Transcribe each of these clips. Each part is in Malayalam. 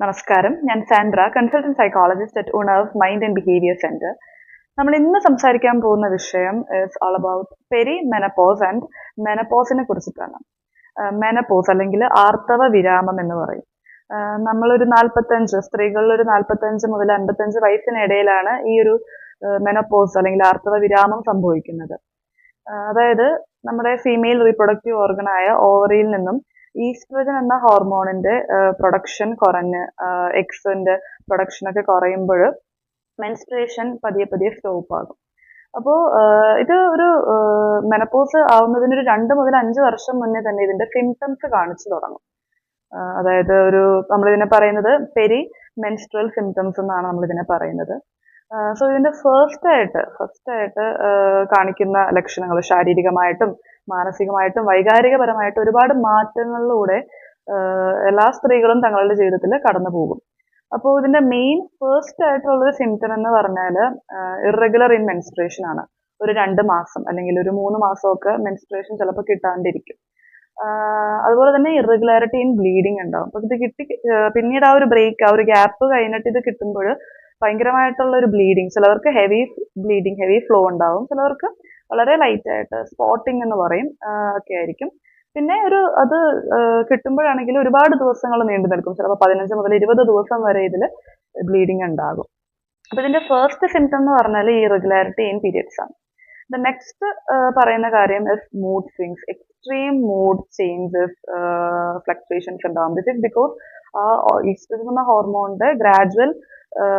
നമസ്കാരം, ഞാൻ Sandra, consultant psychologist at Unarvu mind and behaviour centre. നമ്മൾ ഇന്ന് സംസാരിക്കാൻ പോകുന്ന വിഷയം is all about perimenopause and മെനപ്പോസിനെ കുറിച്ചിട്ടാണ്. മെനപ്പോസ് അല്ലെങ്കിൽ ആർത്തവ വിരാമം എന്ന് പറയും. നമ്മളൊരു 45, സ്ത്രീകളിൽ ഒരു 45 മുതൽ 55 വയസ്സിനിടയിലാണ് ഈ ഒരു മെനപ്പോസ് അല്ലെങ്കിൽ ആർത്തവ വിരാമം സംഭവിക്കുന്നത്. അതായത് നമ്മുടെ ഫീമെയിൽ റീപ്രൊഡക്റ്റീവ് ഓർഗനായ ഓവറിയിൽ നിന്നും ഈസ്ട്രജൻ എന്ന ഹോർമോണിന്റെ പ്രൊഡക്ഷൻ കുറഞ്ഞ് എക്സിന്റെ പ്രൊഡക്ഷൻ ഒക്കെ കുറയുമ്പോൾ മെൻസ്ട്രേഷൻ പതിയെ പതിയെ സ്റ്റോപ്പ് ആകും. അപ്പോൾ ഇത് ഒരു മെനപ്പോസ് ആവുന്നതിന് ഒരു 2 മുതൽ 5 വർഷം മുന്നേ തന്നെ ഇതിന്റെ സിംറ്റംസ് കാണിച്ചു തുടങ്ങും. അതായത് നമ്മളിതിനെ പറയുന്നത് പെരി മെൻസ്ട്രൽ സിംറ്റംസ് എന്നാണ് നമ്മളിതിനെ പറയുന്നത്. സോ ഇതിന്റെ ഫസ്റ്റ് ആയിട്ട് കാണിക്കുന്ന ലക്ഷണങ്ങൾ ശാരീരികമായിട്ടും മാനസികമായിട്ടും വൈകാരികപരമായിട്ടും ഒരുപാട് മാറ്റങ്ങളിലൂടെ എല്ലാ സ്ത്രീകളും തങ്ങളുടെ ജീവിതത്തിൽ കടന്നു പോകും. അപ്പോൾ ഇതിന്റെ മെയിൻ ഫസ്റ്റ് ആയിട്ടുള്ളൊരു സിംറ്റം എന്ന് പറഞ്ഞാൽ ഇറഗുലർ ഇൻ മെൻസ്ട്രേഷൻ ആണ്. ഒരു 2 മാസം അല്ലെങ്കിൽ ഒരു 3 മാസമൊക്കെ മെൻസ്ട്രേഷൻ ചിലപ്പോൾ കിട്ടാണ്ടിരിക്കും. അതുപോലെ തന്നെ ഇറഗുലാരിറ്റി ഇൻ ബ്ലീഡിങ് ഉണ്ടാവും. അപ്പൊ ഇത് പിന്നീട് ആ ഒരു ബ്രേക്ക്, ആ ഒരു ഗ്യാപ്പ് കഴിഞ്ഞിട്ട് ഇത് കിട്ടുമ്പോൾ ഭയങ്കരമായിട്ടുള്ള ഒരു ബ്ലീഡിങ്, ചിലവർക്ക് ഹെവി ബ്ലീഡിങ്, ഹെവി ഫ്ലോ ഉണ്ടാവും, ചിലവർക്ക് വളരെ ലൈറ്റ് ആയിട്ട് സ്പോട്ടിങ് എന്ന് പറയും ഒക്കെ ആയിരിക്കും. പിന്നെ അത് കിട്ടുമ്പോഴാണെങ്കിൽ ഒരുപാട് ദിവസങ്ങൾ നീണ്ടു നിൽക്കും, ചിലപ്പോൾ 15 മുതൽ 20 ദിവസം വരെ ഇതിൽ ബ്ലീഡിങ് ഉണ്ടാകും. അപ്പൊ ഇതിന്റെ ഫസ്റ്റ് സിംറ്റം എന്ന് പറഞ്ഞാൽ ഈ ഇറഗുലാരിറ്റി ഇൻ പീരിയഡ്സ് ആണ്. ദ നെക്സ്റ്റ് പറയുന്ന കാര്യം is mood swings, extreme mood changes, fluctuations ഉണ്ടാവും. ദിസ് ഇസ് ബിക്കോസ് ഈസ്ട്രജൻ എന്ന ഹോർമോണിന്റെ ഗ്രാജുവൽ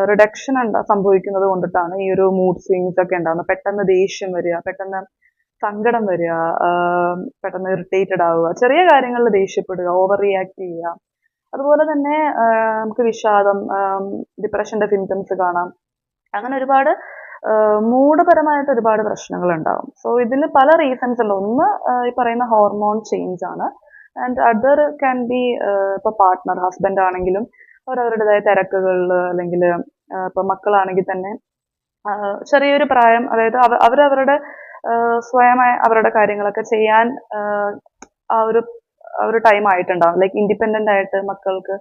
റിഡക്ഷൻ സംഭവിക്കുന്നത് കൊണ്ടിട്ടാണ് ഈ ഒരു മൂഡ് സ്വിങ്സ് ഒക്കെ ഉണ്ടാകുന്നത്. പെട്ടെന്ന് ദേഷ്യം വരിക, പെട്ടെന്ന് സങ്കടം വരിക, പെട്ടെന്ന് ഇറിറ്റേറ്റഡ് ആവുക, ചെറിയ കാര്യങ്ങളിൽ ദേഷ്യപ്പെടുക, ഓവർ റിയാക്ട് ചെയ്യുക. അതുപോലെ തന്നെ നമുക്ക് വിഷാദം, ഡിപ്രഷന്റെ സിംറ്റംസ് കാണാം. അങ്ങനെ ഒരുപാട് മൂഡപരമായിട്ട് ഒരുപാട് പ്രശ്നങ്ങൾ ഉണ്ടാവും. സോ ഇതിൽ പല റീസൺസ് ഉണ്ട്. ഒന്ന് ഈ പറയുന്ന ഹോർമോൺ ചേഞ്ച് ആണ്. ആൻഡ് അതർ ക്യാൻ ബി ഇപ്പൊ പാർട്ട്ണർ, ഹസ്ബൻഡ് ആണെങ്കിലും അവരവരുടേതായ തിരക്കുകളിൽ, അല്ലെങ്കിൽ ഇപ്പൊ മക്കളാണെങ്കിൽ തന്നെ ചെറിയൊരു പ്രായം, അതായത് അവരവരുടെ സ്വയമായി അവരുടെ കാര്യങ്ങളൊക്കെ ചെയ്യാൻ ആ ഒരു ടൈം ആയിട്ടുണ്ടാവും. ലൈക്ക് ഇൻഡിപെൻഡന്റ് ആയിട്ട് മക്കൾക്ക്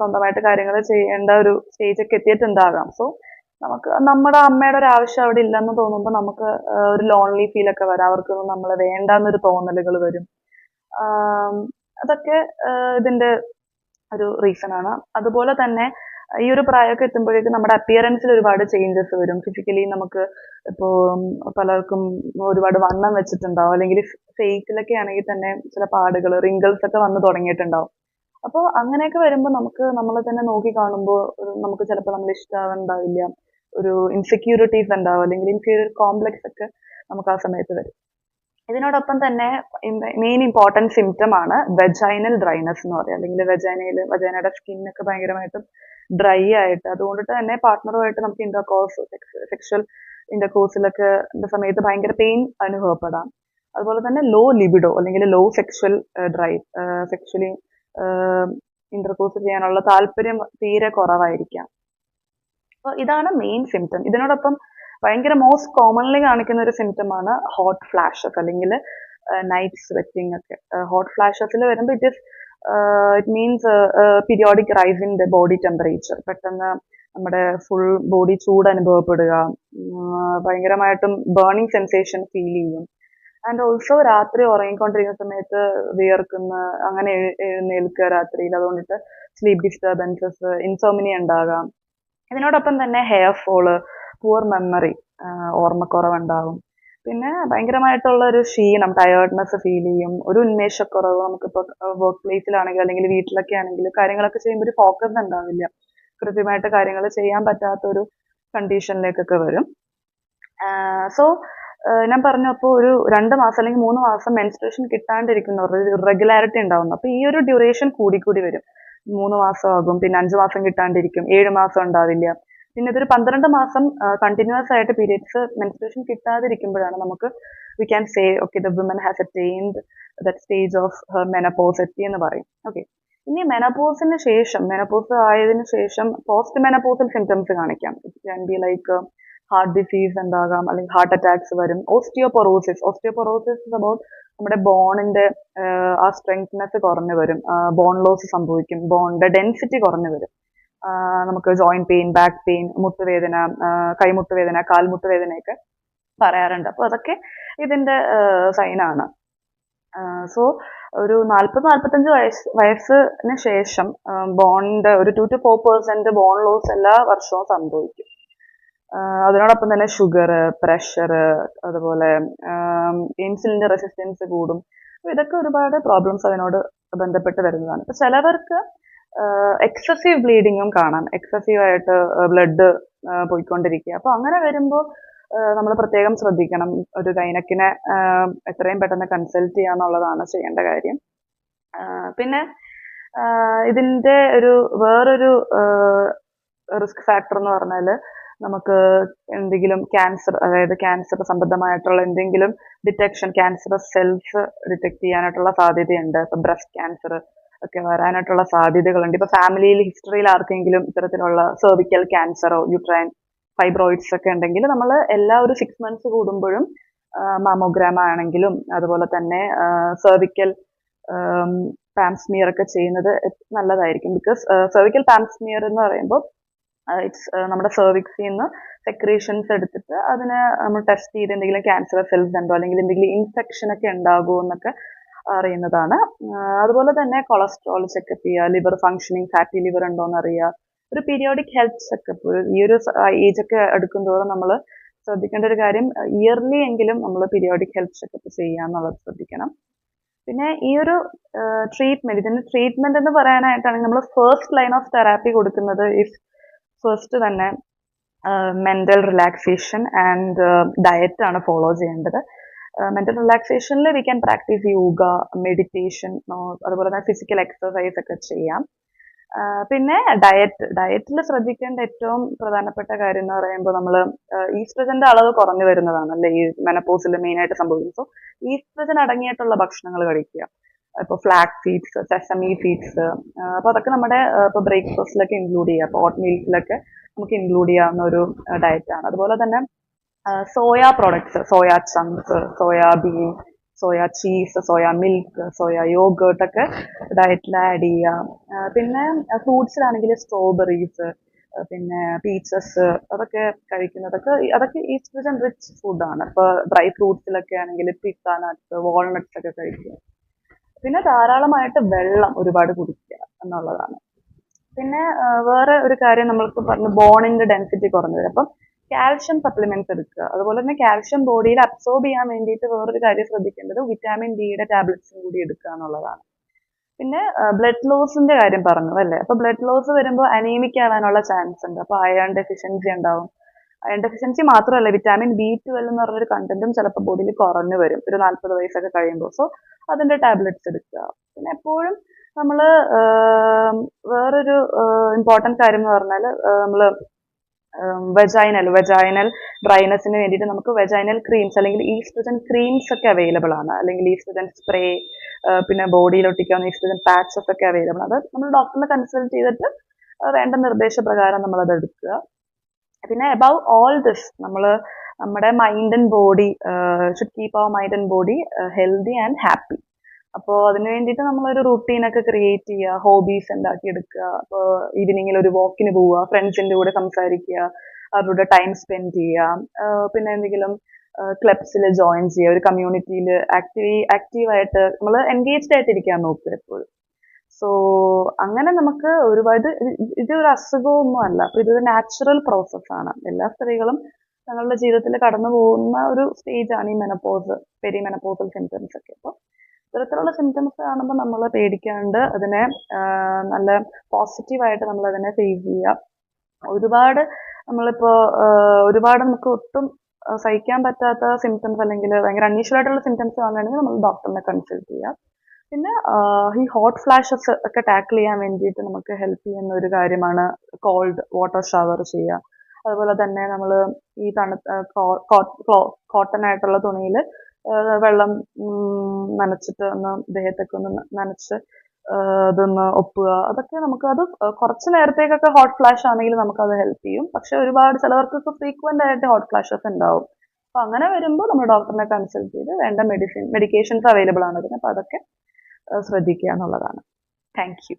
സ്വന്തമായിട്ട് കാര്യങ്ങൾ ചെയ്യേണ്ട ഒരു സ്റ്റേജ് ഒക്കെ എത്തിയിട്ടുണ്ടാകാം. സോ നമുക്ക് നമ്മുടെ അമ്മയുടെ ഒരു ആവശ്യം അവിടെ ഇല്ലെന്ന് തോന്നുമ്പോൾ നമുക്ക് ഒരു ലോൺലി ഫീൽ ഒക്കെ വരാം, അവർക്കൊന്നും നമ്മളെ വേണ്ടാന്നൊരു തോന്നലുകൾ വരും. അതൊക്കെ ഇതിന്റെ ഒരു റീസൺ ആണ്. അതുപോലെ തന്നെ ഈ ഒരു പ്രായമൊക്കെ എത്തുമ്പോഴേക്കും നമ്മുടെ അപ്പിയറൻസിൽ ഒരുപാട് ചേഞ്ചസ് വരും. ഫിസിക്കലി നമുക്ക് ഇപ്പോൾ പലർക്കും ഒരുപാട് വണ്ണം വെച്ചിട്ടുണ്ടാവും, അല്ലെങ്കിൽ ഫേസിലൊക്കെ ആണെങ്കിൽ തന്നെ ചില പാടുകൾ, റിങ്കിൾസ് ഒക്കെ വന്ന് തുടങ്ങിയിട്ടുണ്ടാവും. അപ്പോൾ അങ്ങനെയൊക്കെ വരുമ്പോൾ നമുക്ക് നമ്മളെ തന്നെ നോക്കി കാണുമ്പോൾ നമുക്ക് ചിലപ്പോൾ നമ്മൾ ഇഷ്ടമാവുന്നുണ്ടാവില്ല, ഒരു ഇൻസെക്യൂരിറ്റീസ് ഉണ്ടാവും, അല്ലെങ്കിൽ ഇൻഫീരിയർ കോംപ്ലക്സ് ഒക്കെ നമുക്ക് ആ സമയത്ത് വരും. ഇതിനോടൊപ്പം തന്നെ മെയിൻ ഇമ്പോർട്ടൻറ്റ് സിംറ്റം ആണ് വെജൈനൽ ഡ്രൈനെസ് എന്ന് പറയുക, അല്ലെങ്കിൽ വജൈനയുടെ സ്കിന്നൊക്കെ ഭയങ്കരമായിട്ടും ഡ്രൈ ആയിട്ട്, അതുകൊണ്ടിട്ട് തന്നെ പാർട്ട്ണറുമായിട്ട് നമുക്ക് സെക്ഷൽ ഇന്റർകോഴ്സിലൊക്കെ സമയത്ത് ഭയങ്കര പെയിൻ അനുഭവപ്പെടാം. അതുപോലെ തന്നെ ലോ ലിബിഡോ അല്ലെങ്കിൽ low sexual drive, sexually intercourse ചെയ്യാനുള്ള താല്പര്യം തീരെ കുറവായിരിക്കാം. അപ്പൊ ഇതാണ് മെയിൻ സിംറ്റം. ഇതിനോടൊപ്പം ഭയങ്കര മോസ്റ്റ് കോമൺലി കാണിക്കുന്ന ഒരു സിംറ്റം ആണ് ഹോട്ട് ഫ്ലാഷസ് അല്ലെങ്കിൽ നൈറ്റ് സ്വെറ്റിംഗ് ഒക്കെ. ഹോട്ട് ഫ്ലാഷസിൽ വരുമ്പോൾ it means periodic rice in the body temperature. പെട്ടെന്ന് നമ്മുടെ ഫുൾ ബോഡി ചൂട് അനുഭവപ്പെടുക, ഭയങ്കരമായിട്ടും ബേണിംഗ് സെൻസേഷൻ ഫീൽ ചെയ്യും. ആൻഡ് ഓൾസോ രാത്രി ഉറങ്ങിക്കൊണ്ടിരിക്കുന്ന സമയത്ത് വിയർക്കുന്ന, അങ്ങനെ എഴുന്നേൽക്കുക രാത്രിയിൽ, അതുകൊണ്ടിട്ട് സ്ലീപ്പ് ഡിസ്റ്റർബൻസസ്, ഇൻസോമിനിയ ഉണ്ടാകാം. ഇതിനോടൊപ്പം തന്നെ ഹെയർ ഫോള്, പുവർ മെമ്മറി, ഓർമ്മക്കുറവുണ്ടാവും. പിന്നെ ഭയങ്കരമായിട്ടുള്ള ഒരു ക്ഷീണം, ടയേർഡ്നെസ് ഫീൽ ചെയ്യും, ഒരു ഉന്മേഷക്കുറവ്. നമുക്കിപ്പോൾ വർക്ക് പ്ലേസിലാണെങ്കിൽ അല്ലെങ്കിൽ വീട്ടിലൊക്കെ ആണെങ്കിൽ കാര്യങ്ങളൊക്കെ ചെയ്യുമ്പോൾ ഒരു ഫോക്കസ് ഉണ്ടാവില്ല, കൃത്യമായിട്ട് കാര്യങ്ങൾ ചെയ്യാൻ പറ്റാത്ത ഒരു കണ്ടീഷനിലേക്കൊക്കെ വരും. സോ ഞാൻ പറഞ്ഞപ്പോൾ ഒരു 2 മാസം അല്ലെങ്കിൽ 3 മാസം മെൻസ്ട്രേഷൻ കിട്ടാണ്ടിരിക്കുന്നവർ ഇറഗുലാരിറ്റി ഉണ്ടാവുന്നു. അപ്പൊ ഈ ഒരു ഡ്യൂറേഷൻ കൂടി വരും. 3 മാസം ആകും, പിന്നെ 5 മാസം കിട്ടാണ്ടിരിക്കും, 7 മാസം ഉണ്ടാവില്ല, പിന്നെ ഇതൊരു 12 മാസം കണ്ടിന്യൂസ് ആയിട്ട് പീരിയഡ്സ് മെൻസ്ട്രേഷൻ കിട്ടാതിരിക്കുമ്പോഴാണ് നമുക്ക് we can say okay the woman has attained that stage of menopause എത്തി എന്ന് പറയും. ഓക്കെ, ഇനി മെനപ്പോസ് ആയതിനു ശേഷം പോസ്റ്റ് മെനപ്പോസൽ സിംറ്റംസ് കാണിക്കാം. It can be like heart disease ഉണ്ടാകാം, അല്ലെങ്കിൽ ഹാർട്ട് അറ്റാക്സ് വരും. ഓസ്റ്റിയോപൊറോസിസ് അബൌട്ട് നമ്മുടെ ബോണിന്റെ ആ സ്ട്രെങ്ത്നെസ് കുറഞ്ഞു വരും, ബോൺ ലോസ് സംഭവിക്കും, ബോണിന്റെ ഡെൻസിറ്റി കുറഞ്ഞു വരും. നമുക്ക് ജോയിന്റ് പെയിൻ, ബാക്ക് പെയിൻ, മുട്ടുവേദന, കൈമുട്ടുവേദന, കാൽമുട്ടുവേദനയൊക്കെ പറയാറുണ്ട്. അപ്പൊ അതൊക്കെ ഇതിന്റെ സൈനാണ്. സോ ഒരു 40-45 വയസ്സിന് ശേഷം ബോണിന്റെ ഒരു 2-4% ബോൺ ലോസ് എല്ലാ വർഷവും സംഭവിക്കും. അതിനോടൊപ്പം തന്നെ ഷുഗർ, പ്രഷർ, അതുപോലെ ഇൻസുലിന്റെ റെസിസ്റ്റൻസ് കൂടും. ഇതൊക്കെ ഒരുപാട് പ്രോബ്ലംസ് അതിനോട് ബന്ധപ്പെട്ട് വരുന്നതാണ്. ഇപ്പൊ ചിലവർക്ക് എക്സസീവ് ബ്ലീഡിങ്ങും കാണാം, എക്സസീവ് ആയിട്ട് ബ്ലഡ് പോയിക്കൊണ്ടിരിക്കുക. അപ്പൊ അങ്ങനെ വരുമ്പോൾ നമ്മൾ പ്രത്യേകം ശ്രദ്ധിക്കണം. ഒരു ഗൈനക്കിനെ എത്രയും പെട്ടെന്ന് കൺസൾട്ട് ചെയ്യാന്നുള്ളതാണ് ചെയ്യേണ്ട കാര്യം. പിന്നെ ഇതിന്റെ വേറൊരു റിസ്ക് ഫാക്ടർ എന്ന് പറഞ്ഞാൽ നമുക്ക് എന്തെങ്കിലും ക്യാൻസർ, അതായത് ക്യാൻസർ സംബന്ധമായിട്ടുള്ള എന്തെങ്കിലും ഡിറ്റക്ഷൻ, ക്യാൻസറസ് സെൽസ് ഡിറ്റക്ട് ചെയ്യാനായിട്ടുള്ള സാധ്യതയുണ്ട്. ഇപ്പൊ ബ്രസ്റ്റ് ക്യാൻസർ ഒക്കെ വരാനായിട്ടുള്ള സാധ്യതകളുണ്ട്. ഇപ്പൊ ഫാമിലിയിൽ ഹിസ്റ്ററിയിൽ ആർക്കെങ്കിലും ഇത്തരത്തിലുള്ള സെർവിക്കൽ ക്യാൻസറോ യുട്രൈൻ ഫൈബ്രോയിഡ്സ് ഒക്കെ ഉണ്ടെങ്കിൽ നമ്മൾ എല്ലാ ഒരു 6 months കൂടുമ്പോഴും മാമോഗ്രാം ആണെങ്കിലും അതുപോലെ തന്നെ സെർവിക്കൽ പാംസ്മിയർ ഒക്കെ ചെയ്യുന്നത് നല്ലതായിരിക്കും. ബിക്കോസ് സെർവിക്കൽ പാംസ്മിയർ എന്ന് പറയുമ്പോൾ നമ്മുടെ സെർവിക്സിൽ നിന്ന് സെക്രീഷൻസ് എടുത്തിട്ട് അതിനെ നമ്മൾ ടെസ്റ്റ് ചെയ്ത് എന്തെങ്കിലും ക്യാൻസർ സെൽസ് ഉണ്ടോ അല്ലെങ്കിൽ എന്തെങ്കിലും ഇൻഫെക്ഷൻ ഒക്കെ ഉണ്ടാകുമോ എന്നൊക്കെ അറിയുന്നതാണ്. അതുപോലെ തന്നെ കൊളസ്ട്രോൾ ചെക്കപ്പ് ചെയ്യുക, ലിവർ ഫംഗ്ഷനിങ്, ഫാറ്റി ലിവർ ഉണ്ടോ എന്ന് അറിയുക, ഒരു പീരിയോഡിക് ഹെൽത്ത് ചെക്കപ്പ്. ഈ ഒരു ഏജ് ഒക്കെ എടുക്കുന്തോറും നമ്മൾ ശ്രദ്ധിക്കേണ്ട ഒരു കാര്യം, ഇയർലി എങ്കിലും നമ്മൾ പീരിയോഡിക് ഹെൽത്ത് ചെക്കപ്പ് ചെയ്യുക എന്നുള്ളത് ശ്രദ്ധിക്കണം. പിന്നെ ഈ ഒരു ട്രീറ്റ്മെന്റ്, ഇതിന് ട്രീറ്റ്മെന്റ് എന്ന് പറയാനായിട്ടാണെങ്കിൽ നമ്മൾ ഫസ്റ്റ് ലൈൻ ഓഫ് തെറാപ്പി കൊടുക്കുന്നത് ഫസ്റ്റ് തന്നെ മെന്റൽ റിലാക്സേഷൻ ആൻഡ് ഡയറ്റ് ആണ് ഫോളോ ചെയ്യേണ്ടത്. മെന്റൽ റിലാക്സേഷനിൽ we can practise yoga, meditation, അതുപോലെ തന്നെ ഫിസിക്കൽ എക്സസൈസ് ഒക്കെ ചെയ്യാം. പിന്നെ ഡയറ്റിൽ ശ്രദ്ധിക്കേണ്ട ഏറ്റവും പ്രധാനപ്പെട്ട കാര്യം എന്ന് പറയുമ്പോൾ നമ്മൾ ഈസ്ട്രജന്റെ അളവ് കുറഞ്ഞു വരുന്നതാണല്ലേ ഈ മെനപ്പോസിൽ മെയിൻ ആയിട്ട് സംഭവിക്കുന്നത്. സോ ഈസ്ട്രജൻ അടങ്ങിയിട്ടുള്ള ഭക്ഷണങ്ങൾ കഴിക്കുക. ഇപ്പോൾ ഫ്ലാക്സ് സീഡ്സ്, സെസമി സീഡ്സ്, അപ്പോൾ അതൊക്കെ നമ്മുടെ ഇപ്പോൾ ബ്രേക്ക്ഫാസ്റ്റിലൊക്കെ ഇൻക്ലൂഡ് ചെയ്യുക. അപ്പോൾ ഓട്ട് മീൽസിലൊക്കെ നമുക്ക് ഇൻക്ലൂഡ് ചെയ്യാവുന്ന ഒരു ഡയറ്റാണ്. അതുപോലെ തന്നെ soya products, soya chunks, soybean, soya cheese, soya milk, soya yogurt ഒക്കെ ഡയറ്റിൽ ആഡ് ചെയ്യുക. പിന്നെ ഫ്രൂട്ട്സിലാണെങ്കിൽ സ്ട്രോബെറീസ്, പിന്നെ പീച്ചസ്, അതൊക്കെ അതൊക്കെ ഈസ്ട്രജൻ റിച്ച് ഫുഡാണ്. ഇപ്പോൾ ഡ്രൈ ഫ്രൂട്ട്സിലൊക്കെ ആണെങ്കിൽ പിസ്താനട്ട്സ്, വാൾനട്ട്സ് ഒക്കെ കഴിക്കുക. പിന്നെ ധാരാളമായിട്ട് വെള്ളം ഒരുപാട് കുടിക്കുക എന്നുള്ളതാണ്. പിന്നെ വേറെ ഒരു കാര്യം നമ്മൾക്ക് പറഞ്ഞു, ബോണിന്റെ ഡെൻസിറ്റി കുറഞ്ഞു വരും. അപ്പം കാൽഷ്യം സപ്ലിമെന്റ്സ് എടുക്കുക. അതുപോലെ തന്നെ കാൽഷ്യം ബോഡിയിൽ അബ്സോർബ് ചെയ്യാൻ വേണ്ടിയിട്ട് വേറൊരു കാര്യം ശ്രദ്ധിക്കേണ്ടത് വിറ്റാമിൻ ഡിയുടെ ടാബ്ലറ്റ്സും കൂടി എടുക്കുക എന്നുള്ളതാണ്. പിന്നെ ബ്ലഡ് ലോസിന്റെ കാര്യം പറഞ്ഞു അല്ലേ. അപ്പൊ ബ്ലഡ് ലോസ് വരുമ്പോൾ അനീമിക് ആവാനുള്ള ചാൻസ് ഉണ്ട്. അപ്പൊ അയൺ ഡെഫിഷ്യൻസി ഉണ്ടാവും. അയൺ ഡെഫിഷ്യൻസി മാത്രമല്ല, വിറ്റാമിൻ B12 എന്ന് പറഞ്ഞൊരു കണ്ടന്റും ചിലപ്പോൾ ബോഡിയിൽ കുറഞ്ഞു വരും ഒരു 40 വയസ്സൊക്കെ കഴിയുമ്പോൾ. സോ അതിന്റെ ടാബ്ലറ്റ്സ് എടുക്കുക. പിന്നെ എപ്പോഴും നമ്മൾ വേറൊരു ഇമ്പോർട്ടൻറ്റ് കാര്യം എന്ന് പറഞ്ഞാൽ നമ്മൾ വെജൈനൽ ഡ്രൈനെസ്സിന് വേണ്ടിയിട്ട് നമുക്ക് വെജൈനൽ ക്രീംസ് അല്ലെങ്കിൽ ഈസ്ട്രജൻ ക്രീംസ് ഒക്കെ അവൈലബിൾ ആണ്. അല്ലെങ്കിൽ ഈസ്ട്രജൻ സ്പ്രേ, പിന്നെ ബോഡിയിൽ ഒട്ടിക്കാവുന്ന ഈസ്ട്രജൻ പാച്ചസ് ഒക്കെ അവൈലബിൾ ആണ്. അത് നമ്മൾ ഡോക്ടറിനെ കൺസൾട്ട് ചെയ്തിട്ട് വേണ്ട നിർദ്ദേശപ്രകാരം നമ്മൾ അത് എടുക്കുക. പിന്നെ അബവ് ഓൾ ദിസ് നമ്മുടെ mind and body should keep our mind and body healthy and happy. അപ്പോൾ അതിന് വേണ്ടിയിട്ട് നമ്മളൊരു റുട്ടീനൊക്കെ ക്രിയേറ്റ് ചെയ്യുക, ഹോബീസ് ഉണ്ടാക്കിയെടുക്കുക. അപ്പോൾ ഈവനിങ്ങിൽ ഒരു വാക്കിന് പോവുക, ഫ്രണ്ട്സിൻ്റെ കൂടെ സംസാരിക്കുക, അവരുടെ ടൈം സ്പെൻഡ് ചെയ്യുക. പിന്നെ എന്തെങ്കിലും ക്ലബ്സിൽ ജോയിൻ ചെയ്യുക, ഒരു കമ്മ്യൂണിറ്റിയിൽ ആക്റ്റീവായിട്ട് നമ്മൾ എൻഗേജ്ഡ് ആയിട്ടിരിക്കാൻ നോക്കുക എപ്പോഴും. സോ അങ്ങനെ നമുക്ക് ഒരുപാട് ഇതൊരു അസുഖമൊന്നും അല്ല. അപ്പൊ ഇതൊരു നാച്ചുറൽ പ്രോസസ്സാണ്. എല്ലാ സ്ത്രീകളും തങ്ങളുടെ ജീവിതത്തിൽ കടന്നു പോകുന്ന ഒരു സ്റ്റേജാണ് ഈ പെരി മെനപ്പോസൽ സിംറ്റംസ് ഒക്കെ. അപ്പോൾ ഇത്തരത്തിലുള്ള സിംറ്റംസ് കാണുമ്പോൾ നമ്മൾ പേടിക്കാണ്ട് അതിനെ നല്ല പോസിറ്റീവായിട്ട് നമ്മൾ അതിനെ ഫേസ് ചെയ്യുക. ഒരുപാട് നമുക്ക് ഒട്ടും സഹിക്കാൻ പറ്റാത്ത സിംറ്റംസ് അല്ലെങ്കിൽ ഭയങ്കര അൺയൂഷ്വൽ ആയിട്ടുള്ള സിംറ്റംസ് കാണുകയാണെങ്കിൽ നമ്മൾ ഡോക്ടറിനെ കൺസൾട്ട് ചെയ്യുക. പിന്നെ ഈ ഹോട്ട് ഫ്ലാഷസ് ഒക്കെ ടാക്കിൾ ചെയ്യാൻ വേണ്ടിയിട്ട് നമുക്ക് ഹെൽപ്പ് ചെയ്യുന്ന ഒരു കാര്യമാണ് കോൾഡ് വാട്ടർ ഷവർ ചെയ്യുക. അതുപോലെ തന്നെ നമ്മൾ ഈ കോട്ടൺ ആയിട്ടുള്ള തുണിയിൽ വെള്ളം നനച്ചിട്ട് ഒന്ന് ദേഹത്തൊക്കെ ഒന്ന് നനച്ച് അതൊന്ന് ഒപ്പുക. അതൊക്കെ അത് കുറച്ച് നേരത്തേക്കൊക്കെ ഹോട്ട് ഫ്ലാഷ് ആണെങ്കിൽ നമുക്കത് ഹെൽപ്പ് ചെയ്യും. പക്ഷെ ചിലവർക്കൊക്കെ ഫ്രീക്വന്റ് ആയിട്ട് ഹോട്ട് ഫ്ലാഷസ് ഉണ്ടാവും. അപ്പൊ അങ്ങനെ വരുമ്പോൾ നമ്മൾ ഡോക്ടറിനെ കൺസൾട്ട് ചെയ്ത് വേണ്ട മെഡിക്കേഷൻസ് അവൈലബിൾ ആണ് അതിന്. അപ്പൊ അതൊക്കെ ശ്രദ്ധിക്കുക എന്നുള്ളതാണ്. Thank you.